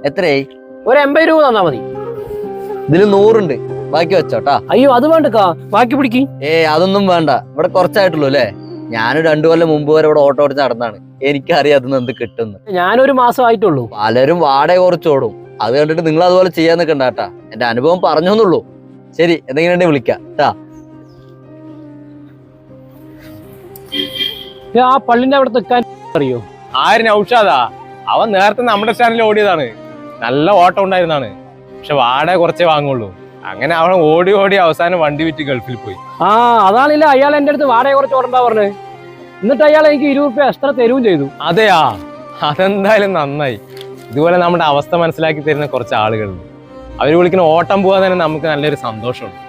എത്രയായി? ഒരു 80 രൂപ തന്നാ മതി. ഇതില് 100 ഉണ്ട്, ബാക്കി വെച്ചോട്ടാ. അയ്യോ അത് വേണ്ടക്കാ, ബാക്കി പിടിക്ക്. അതൊന്നും വേണ്ട, ഇവിടെ കുറച്ചായിട്ടുള്ളൂ അല്ലേ. ഞാനൊരു 2 കൊല്ലം മുമ്പ് വരെ ഇവിടെ ഓട്ടോ ഓടിച്ച് നടന്നാണ്. എനിക്കറിയാം അതിന് എന്ത് കിട്ടുന്നു. ഞാനൊരു മാസം ആയിട്ടുള്ളൂ. പലരും വാടക കുറച്ചോടും, അത് കണ്ടിട്ട് നിങ്ങൾ അതുപോലെ ചെയ്യാൻ നിൽക്കണ്ടാട്ടാ. എന്റെ അനുഭവം പറഞ്ഞോന്നുള്ളൂ. ശരി, എന്തെങ്കിലും വിളിക്കാം ട്ടാ. ആ പള്ളിന്റെ അവിടെ നിൽക്കാൻ അറിയോ? ആര് ഔഷാദാ? അവൻ നേരത്തെ നമ്മുടെ സ്റ്റാൻഡിൽ ഓടിയതാണ്. നല്ല ഓട്ടം ഉണ്ടായിരുന്നാണ്. പക്ഷെ വാടക കുറച്ചേ വാങ്ങുള്ളൂ. അങ്ങനെ അവൻ ഓടി ഓടി അവസാനം വണ്ടി വിറ്റ് ഗൾഫിൽ പോയി. ആ അതാണില്ല, അയാൾ എന്റെ അടുത്ത് വാടക കുറച്ച് ഓടണ്ടാ പറഞ്ഞത്. എന്നിട്ട് അയാൾ എനിക്ക് 20 രൂപ എക്സ്ട്രാ തരുകയും ചെയ്തു. അതെയാ, അതെന്തായാലും നന്നായി. ഇതുപോലെ നമ്മുടെ അവസ്ഥ മനസ്സിലാക്കി തരുന്ന കുറച്ച് ആളുകളുണ്ട്. അവർ വിളിക്കുന്ന ഓട്ടം പോകാൻ തന്നെ നമുക്ക് നല്ലൊരു സന്തോഷമുണ്ട്.